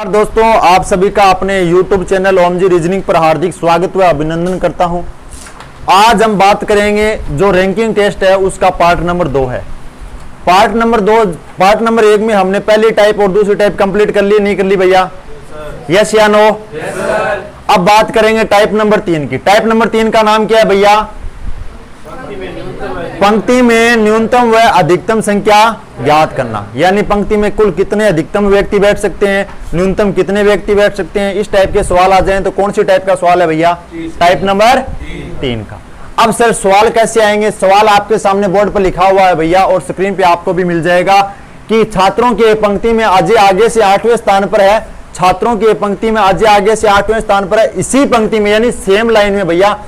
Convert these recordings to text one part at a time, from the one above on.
नमस्कार दोस्तों, आप सभी का अपने YouTube चैनल ओम जी रीजनिंग पर हार्दिक स्वागत व अभिनंदन करता हूं। आज हम बात करेंगे जो रैंकिंग टेस्ट है उसका पार्ट नंबर 2 है। पार्ट नंबर 1 में हमने पहली टाइप और दूसरी टाइप कंप्लीट कर ली, नहीं कर ली भैया? यस या नो? अब बात करेंगे टाइप नंबर 3 की। टाइप नंबर 3 का नाम क्या है भैया? पंक्ति में न्यूनतम व अधिकतम संख्या ज्ञात करना। यानी पंक्ति में कुल कितने अधिकतम व्यक्ति बैठ सकते हैं, न्यूनतम कितने व्यक्ति बैठ सकते हैं, इस टाइप के सवाल आ जाएं तो कौन सी टाइप का सवाल है भैया? टाइप नंबर 3 का। अब सर सवाल कैसे आएंगे? सवाल आपके सामने बोर्ड पर लिखा हुआ है भैया और स्क्रीन पे आपको भी मिल जाएगा कि छात्रों की पंक्ति में अजय आगे से 8वें स्थान पर है। छात्रों की पंक्ति में अजय आगे से 8वें स्थान पर है। इसी पंक्ति में यानी सेम लाइन में भैया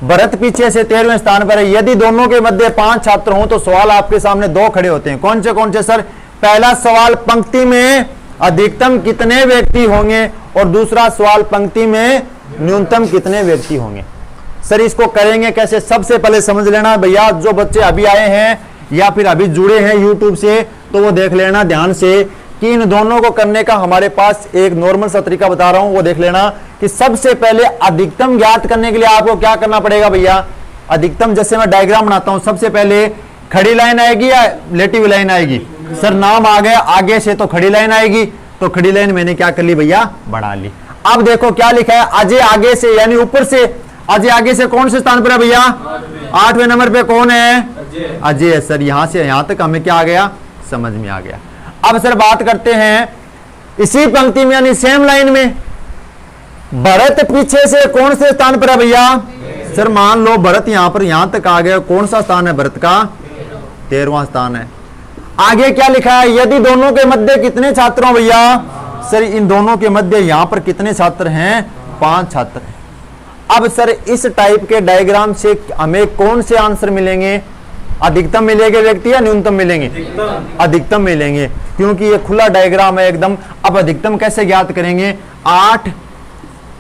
भरत पीछे से 13वें स्थान पर है। यदि दोनों के मध्य 5 छात्र हों तो सवाल आपके सामने 2 खड़े होते हैं। कौन से सर? पहला सवाल पंक्ति में अधिकतम कितने व्यक्ति होंगे और दूसरा सवाल पंक्ति में न्यूनतम कितने व्यक्ति होंगे। सर इसको करेंगे कैसे? सबसे पहले समझ लेना भैया, जो बच्चे अभी आए हैं या फिर अभी जुड़े हैं यूट्यूब से तो वो देख लेना ध्यान से कि इन दोनों को करने का हमारे पास एक नॉर्मल सा तरीका बता रहा हूं, वो देख लेना कि सबसे पहले अधिकतम ज्ञात करने के लिए आपको क्या करना पड़ेगा भैया? अधिकतम जैसे मैं डायग्राम बनाता हूं, सबसे पहले खड़ी लाइन आएगी या लेटिव लाइन आएगी? सर नाम आ गया आगे से तो खड़ी लाइन आएगी, तो खड़ी लाइन मैंने क्या कर ली भैया? बढ़ा ली। अब देखो क्या लिखा है, अजय आगे से यानी ऊपर से। अजय आगे से कौन से स्थान पर है भैया? 8वें नंबर पे कौन है? अजय है। सर यहां से यहां तक हमें क्या आ गया? समझ में आ गया। अब सर बात करते हैं इसी पंक्ति में यानी सेम लाइन में भरत पीछे से कौन से स्थान पर है भैया? सर मान लो भरत यहां पर यहां तक आ गया, कौन सा स्थान है भरत का? 13वां स्थान है। आगे क्या लिखा है? यदि दोनों के मध्य कितने छात्र हो भैया? सर इन दोनों के मध्य यहां पर कितने छात्र हैं? 5 छात्र हैं। अब सर इस टाइप के डायग्राम से हमें कौन से आंसर मिलेंगे? अधिकतम मिलेंगे व्यक्ति या न्यूनतम मिलेंगे? अधिकतम मिलेंगे, क्योंकि ये खुला डायग्राम है एकदम। अब अधिकतम कैसे ज्ञात करेंगे? 8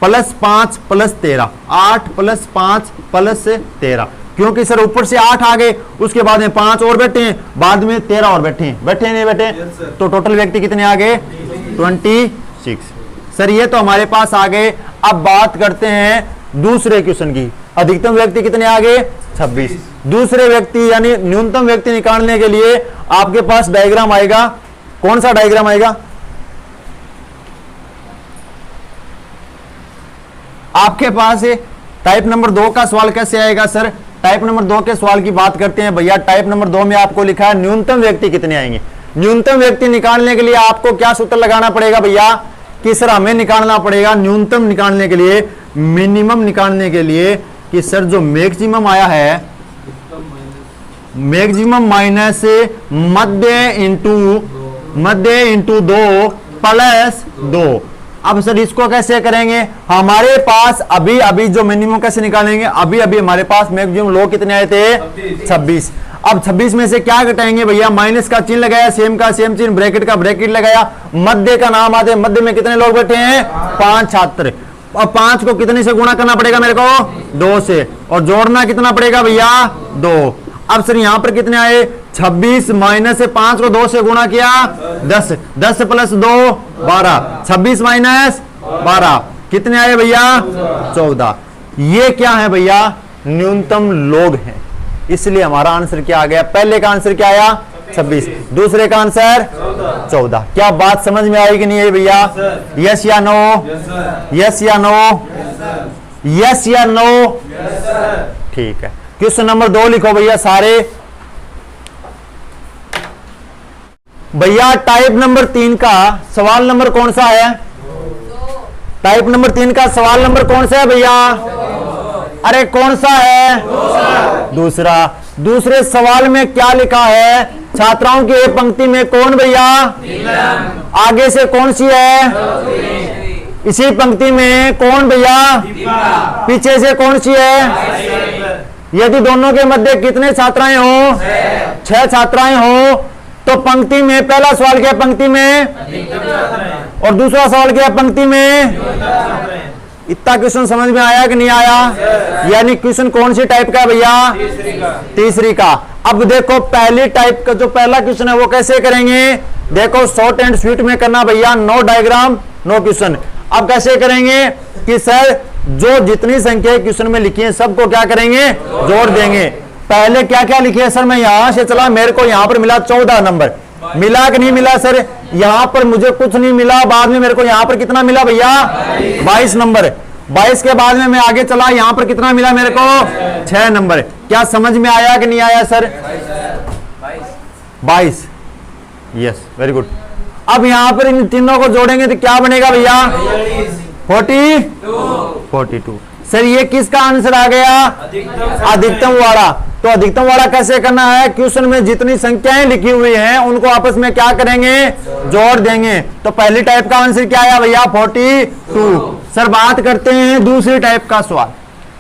+ 5 + 13, 8 + 5 + 13, क्योंकि सर ऊपर से 8 आ गए, उसके बाद में 5 और बैठे हैं, बाद में 13 और बैठे हैं। बैठे नहीं बैठे? तो टोटल व्यक्ति कितने आ गए? 26। सर ये तो हमारे पास आ गए। अब बात करते हैं दूसरे क्वेश्चन की। अधिकतम व्यक्ति कितने आ गए? 26। दूसरे व्यक्ति यानी न्यूनतम व्यक्ति निकालने के लिए आपके पास डायग्राम आएगा। कौन सा डायग्राम आएगा? आपके पास टाइप नंबर 2 का सवाल कैसे आएगा? सर टाइप नंबर 2 के सवाल की बात करते हैं भैया। टाइप नंबर 2 में आपको लिखा है न्यूनतम व्यक्ति कितने आएंगे। न्यूनतम व्यक्ति निकालने के लिए आपको क्या सूत्र लगाना पड़ेगा भैया? कि सर हमें निकालना पड़ेगा न्यूनतम निकालने के लिए, मिनिमम निकालने के लिए कि सर जो मैक्सिमम आया है, मैक्सिमम माइनस मध्य इंटू 2 + 2। अब सर इसको कैसे करेंगे? हमारे पास अभी जो मिनिमम कैसे निकालेंगे? अभी हमारे पास मैक्सिमम लोग कितने आए थे? 26। अब 26 में से क्या घटाएंगे भैया? माइनस का चिन्ह लगाया, सेम का सेम चिन्ह, ब्रैकेट का ब्रैकेट लगाया, मध्य का नाम आते। मध्य में कितने लोग बैठे हैं? 5 छात्र। और 5 को कितने से गुणा करना पड़ेगा मेरे को? 2 से। और जोड़ना कितना पड़ेगा भैया? 2। अब सर यहां पर कितने आए? 26 माइनस 5 को 2 से गुणा किया 10, 10 + 2 12, 26 माइनस 12 कितने आए भैया? 14। ये क्या है भैया? न्यूनतम लोग हैं, इसलिए हमारा आंसर क्या आ गया? पहले का आंसर क्या आया? 26, दूसरे का आंसर 14। क्या बात समझ में आई कि नहीं है भैया? यस या नो? यस या नो? यस या नो? ठीक है। क्वेश्चन नंबर 2 लिखो भैया सारे। भैया टाइप नंबर 3 का सवाल नंबर कौन सा है? टाइप नंबर 3 का सवाल नंबर कौन सा है भैया? अरे कौन सा है? दूसरा। दूसरे सवाल में क्या लिखा है? छात्राओं की पंक्ति में कौन भैया? आगे से कौन सी है? इसी पंक्ति में कौन भैया? पीछे से कौन सी है? यदि दोनों के मध्य कितने छात्राएं हो? 6 छात्राएं हो तो पंक्ति में पहला सवाल क्या? पंक्ति में। और दूसरा सवाल क्या? पंक्ति में। इतना क्वेश्चन समझ में आया कि नहीं आया? यानी क्वेश्चन कौन सी टाइप का है भैया? तीसरी का। अब देखो पहली टाइप का जो पहला क्वेश्चन है वो कैसे करेंगे? देखो शॉर्ट एंड स्वीट में करना भैया। No diagram no question. अब कैसे करेंगे कि सर जो जितनी संख्या क्वेश्चन में लिखी है सबको क्या करेंगे, जोड़ देंगे। पहले क्या क्या लिखे है सर, मैं यहां से चला, मेरे को यहां पर मिला 14 नंबर, मिला कि नहीं मिला सर, यहां पर मुझे कुछ नहीं मिला, बाद में मेरे को यहां पर कितना मिला भैया 22 नंबर, 22 के बाद में मैं आगे चला, यहां पर कितना मिला मेरे को 6 नंबर। क्या समझ में आया कि नहीं आया सर, 22, यस वेरी गुड। अब यहां पर इन तीनों को जोड़ेंगे तो क्या बनेगा भैया 42। सर ये किसका आंसर आ गया, अधिकतम वाला। तो अधिकतम वाला कैसे करना है, क्वेश्चन में जितनी संख्याएं लिखी हुई हैं उनको आपस में क्या करेंगे, जोड़ देंगे। तो पहली टाइप का आंसर क्या आया भैया 42। सर बात करते हैं दूसरी टाइप का सवाल,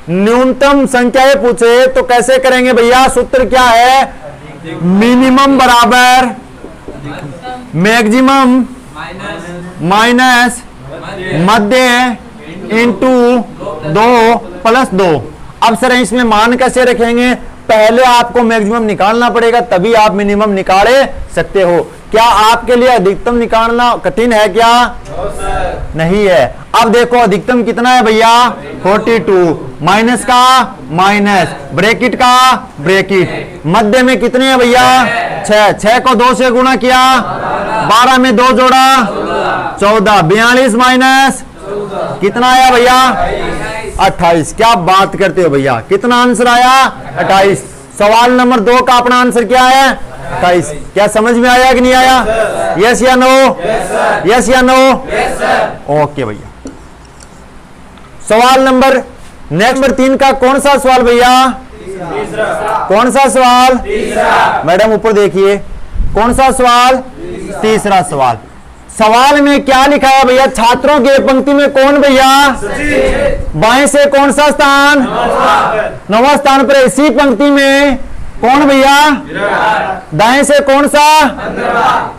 न्यूनतम संख्याएं पूछे तो कैसे करेंगे भैया, सूत्र क्या है, मिनिमम बराबर मैक्सिमम माइनस मध्य इंटू 2 प्लस 2। अब सर इसमें मान कैसे रखेंगे, पहले आपको मैक्सिमम निकालना पड़ेगा तभी आप मिनिमम निकाले सकते हो। क्या आपके लिए अधिकतम निकालना कठिन है क्या, नहीं है। अब देखो अधिकतम कितना है भैया 42, माइनस का माइनस, ब्रैकेट का ब्रैकेट, मध्य में कितने हैं भैया 6 को 2 से गुणा किया, 12 में 2 जोड़ा 14, 42 माइनस कितना आया भैया 28। क्या बात करते हो भैया, कितना आंसर आया 28। सवाल नंबर 2 का अपना आंसर क्या है 28। क्या समझ में आया कि नहीं आया, यस या नो, यस या नो, ओके भैया। सवाल नंबर नेक्स्ट नंबर 3 का कौन सा सवाल भैया, कौन सा सवाल, मैडम ऊपर देखिए, कौन सा सवाल, तीसरा सवाल। सवाल में क्या लिखा है भैया, छात्रों के पंक्ति में कौन भैया, बाएं से कौन सा स्थान, 9वां स्थान पर। इसी पंक्ति में कौन भैया, दाएं से कौन सा,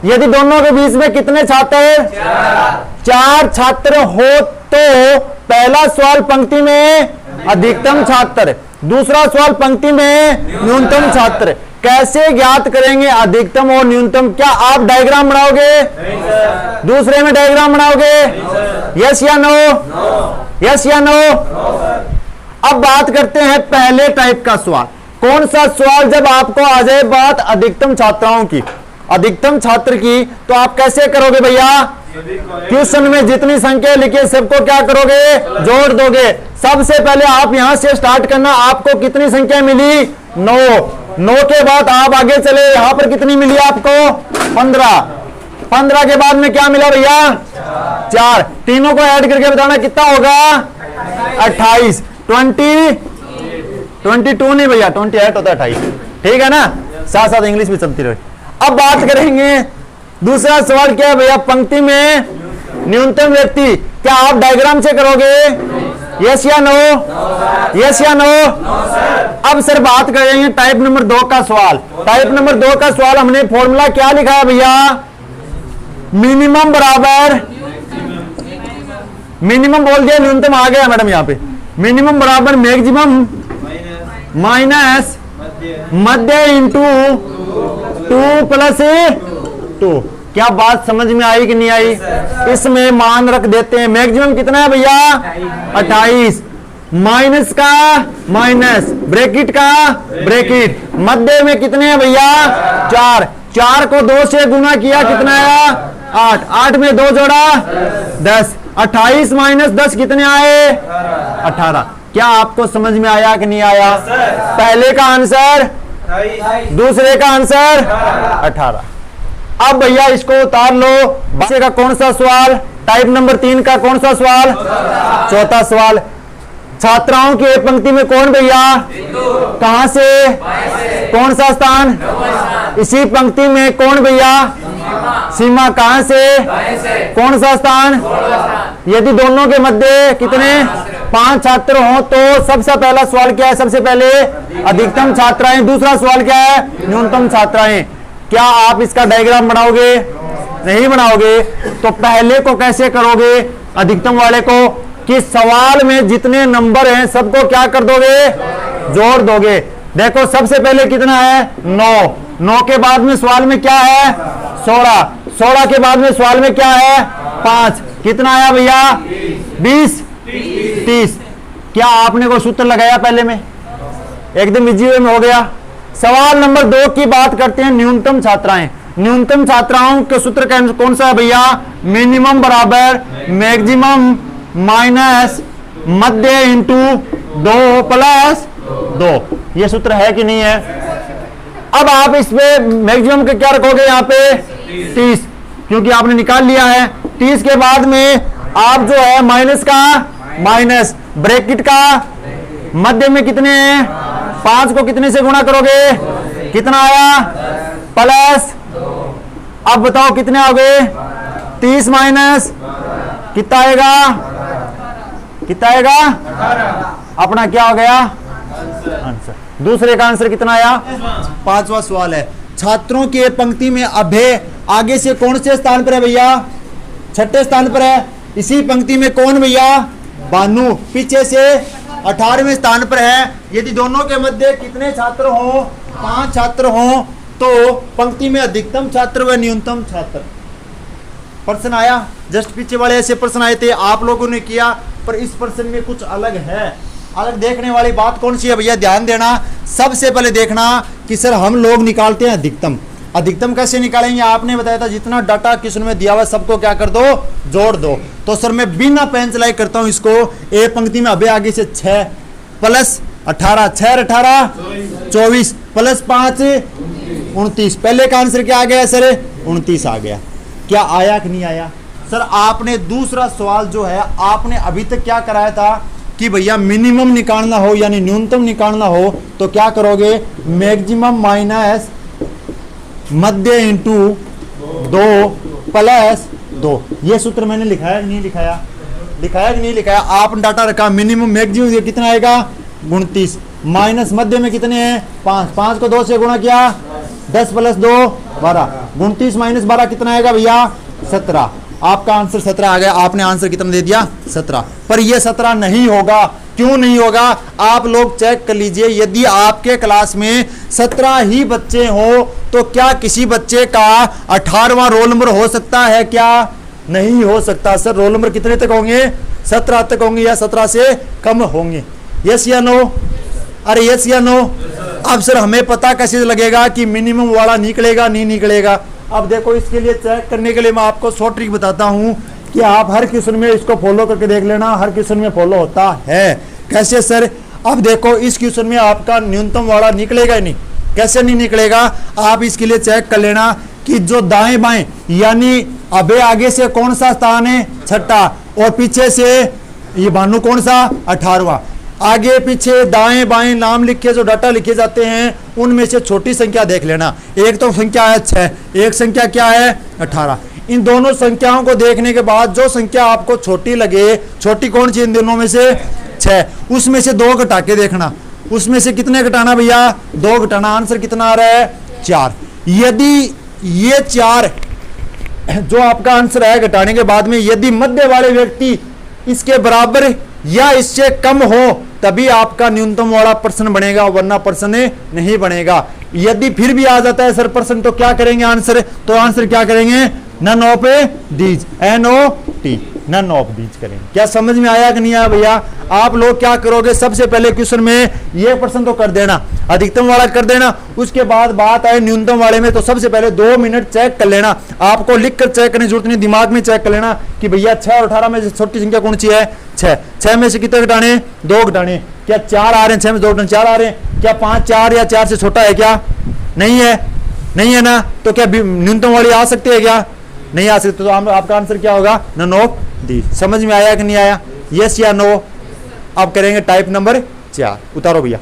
यदि दोनों के बीच में कितने छात्र, 4 छात्र हो तो पहला सवाल पंक्ति में अधिकतम छात्र, दूसरा सवाल पंक्ति में न्यूनतम छात्र। कैसे ज्ञात करेंगे अधिकतम और न्यूनतम, क्या आप डायग्राम बनाओगे, दूसरे में डायग्राम बनाओगे, यस या नो, यस या नो। अब बात करते हैं पहले टाइप का सवाल, कौन सा सवाल, जब आपको आ जाए बात अधिकतम छात्राओं की, अधिकतम छात्र की, तो आप कैसे करोगे भैया, क्वेश्चन में जितनी संख्या लिखी सबको क्या करोगे, जोड़ दोगे। सबसे पहले आप यहां से स्टार्ट करना, आपको कितनी संख्या मिली 9 के बाद आप आगे चले, यहां पर कितनी मिली आपको 15 के बाद में क्या मिला भैया 4, तीनों को ऐड करके बताना कितना होगा 28, 22 नहीं भैया 28 होता है 28, ठीक है ना, साथ साथ इंग्लिश भी चलती रहे। अब बात करेंगे दूसरा सवाल क्या है भैया, पंक्ति में न्यूनतम व्यक्ति, क्या आप डायग्राम से करोगे, यस या नो, यस या नो। अब सर बात करेंगे टाइप नंबर 2 का सवाल। टाइप नंबर 2 का सवाल हमने फॉर्मूला क्या लिखा है भैया, मिनिमम बराबर, मिनिमम बोल दिया, न्यूनतम आ गया मैडम यहाँ पे, मिनिमम बराबर मैक्सिमम माइनस मध्य इंटू 2 प्लस 2। क्या बात समझ में आई कि नहीं आई, इसमें मान रख देते हैं, मैक्सिमम कितना है भैया 28, माइनस का माइनस, ब्रैकेट का ब्रैकेट, मध्य में कितने हैं भैया 4 को 2 से गुना किया कितना आया 8 में 2 जोड़ा 10, 28 माइनस 10 कितने आए 18। क्या आपको समझ में आया कि नहीं आया, पहले का आंसर, दूसरे का आंसर 18। अब भैया इसको उतार लो, बच्चे का कौन सा सवाल, टाइप नंबर 3 का कौन सा सवाल, चौथा सवाल। छात्राओं की एक पंक्ति में कौन भैया, कहां से, कौन सा स्थान, इसी पंक्ति में कौन भैया, सीमा, कहां से, कौन सा स्थान, यदि दोनों के मध्य कितने 5 छात्र हो तो सबसे पहला सवाल क्या है, सबसे पहले अधिकतम छात्राएं, दूसरा सवाल क्या है न्यूनतम छात्राएं। क्या आप इसका डायग्राम बनाओगे, नहीं बनाओगे, तो पहले को कैसे करोगे, अधिकतम वाले को, कि सवाल में जितने नंबर हैं सबको क्या कर दोगे, जोड़ दोगे। देखो सबसे पहले कितना है 9 के बाद में सवाल में क्या है 16, 16 के बाद में सवाल में क्या है 5, कितना आया भैया 20 30। क्या आपने कोई सूत्र लगाया पहले में? एकदम इजी वे में हो गया। सवाल नंबर 2 की बात करते हैं, न्यूनतम छात्राएं। न्यूनतम छात्राओं के सूत्र कौन सा है भैया? मिनिमम बराबर मैक्सिमम माइनस मध्य इंटू 2 प्लस 2। ये सूत्र है कि नहीं है? अब आप इसमें मैक्सिमम के क्या रखोगे यहाँ पे 30, क्योंकि आपने निकाल लिया है। 30 के बाद में आप जो है माइनस का माइनस, ब्रैकेट का मध्य में कितने हैं 5 को कितने से गुणा करोगे? कितना आया प्लस। अब बताओ कितने आ गए? 30 माइनस कितना आएगा? कितना आएगा? अपना क्या हो गया आंसर। दूसरे का आंसर कितना आया? 5वां सवाल है, छात्रों के पंक्ति में अभय आगे से कौन से स्थान पर है भैया? 6ठे स्थान पर है। इसी पंक्ति में कौन भैया? बानू पीछे से 18वें स्थान पर है। यदि दोनों के मध्य कितने छात्र हो? 5 छात्र हो, तो पंक्ति में अधिकतम छात्र व न्यूनतम छात्र। प्रश्न आया, जस्ट पीछे वाले ऐसे प्रश्न आए थे, आप लोगों ने किया, पर इस प्रश्न में कुछ अलग है। अलग देखने वाली बात कौन सी है भैया? ध्यान देना। सबसे पहले देखना कि सर हम लोग निकालते हैं अधिकतम। अधिकतम कैसे निकालेंगे? आपने बताया था जितना डाटा क्वेश्चन में दिया हुआ सबको क्या कर दो? जोड़ दो। तो सर मैं बिना पेन चलाई करता हूं इसको। ए पंक्ति में अभी आगे से 6 प्लस 18, 6 18 24 प्लस 5 29। पहले का आंसर क्या आ गया सर? 29 आ गया। क्या आया कि नहीं आया? सर आपने दूसरा सवाल जो है आपने अभी तक क्या कराया था कि भैया मिनिमम निकालना हो यानी न्यूनतम निकालना हो तो क्या करोगे? मैक्सिमम माइनस मध्य इंटू 2 प्लस 2। ये सूत्र मैंने लिखाया कि नहीं लिखाया? लिखाया कि नहीं लिखाया? आपने डाटा रखा मिनिमम मैक्सिमम कितना आएगा 29 माइनस मध्य में कितने हैं 5, 5 को 2 से गुणा किया 10 प्लस 2 12, 29 माइनस 12 कितना आएगा भैया 17। आपका आंसर 17 आ गया। आपने आंसर कितना दे दिया 17। पर यह 17 नहीं होगा। क्यों नहीं होगा? आप लोग चेक कर लीजिए। यदि आपके क्लास में 17 ही बच्चे हो तो क्या किसी बच्चे का 18वां रोल नंबर हो सकता है? क्या नहीं हो सकता। सर रोल नंबर कितने तक होंगे? 17 तक होंगे या 17 से कम होंगे? यस या नो? अरे यस या नो? अब सर हमें पता कैसे लगेगा कि मिनिमम वाला निकलेगा नहीं निकलेगा? अब देखो, इसके लिए चेक करने के लिए मैं आपको शॉर्ट ट्रिक बताता हूं कि आप हर क्वेश्चन में इसको फॉलो करके देख लेना। हर क्वेश्चन में फॉलो होता है। कैसे सर? अब देखो, इस क्वेश्चन में आपका न्यूनतम वाला निकलेगा ही नहीं। कैसे नहीं निकलेगा? आप इसके लिए चेक कर लेना कि जो दाएं बाएं यानी अबे आगे से कौन सा स्थान है 6ठा और पीछे से ये भानु कौन सा 18वां। आगे पीछे दाएं बाएं नाम लिखे जो डाटा लिखे जाते हैं उनमें से छोटी संख्या देख लेना। एक तो संख्या है 6, एक संख्या क्या है 18। इन दोनों संख्याओं को देखने के बाद जो संख्या आपको छोटी लगे, छोटी कौन सी इन दोनों में से 6, उसमें से 2 घटा के देखना। उसमें से कितने घटाना भैया 2 घटाना। आंसर कितना आ रहा है 4। यदि ये 4 जो आपका आंसर है घटाने के बाद में यदि मध्य वाले व्यक्ति इसके बराबर या इससे कम हो तभी आपका न्यूनतम वाला प्रश्न बनेगा, वरना प्रश्न नहीं बनेगा। यदि फिर भी आ जाता है सर प्रश्न तो क्या करेंगे आंसर? तो आंसर क्या करेंगे? None of these, NOT, none of these करेंगे। क्या समझ में आया कि नहीं आया भैया? आप लोग क्या करोगे? सबसे पहले क्वेश्चन में ये प्रश्न तो कर देना, अधिकतम वाला कर देना। उसके बाद बात आए न्यूनतम वाले में तो सबसे पहले 2 मिनट चेक कर लेना। आपको लिख कर चेक करने की जरूरत नहीं, दिमाग में चेक कर लेना कि भैया 6 और 18 में से छोटी संख्या कौन सी है 6। 6 में से कितने घटाने? 2 घटाने। क्या 4 आ रहे हैं? 6 में 2 घटाने 4 आ रहे हैं। क्या 5 4 या 4 से छोटा है? क्या नहीं है? नहीं है ना? तो क्या न्यूनतम वाली आ सकती है? क्या नहीं आ सकते? तो आपका आंसर क्या होगा? None of these. समझ में आया कि नहीं आया? यस या नो? अब करेंगे टाइप नंबर 4। उतारो भैया।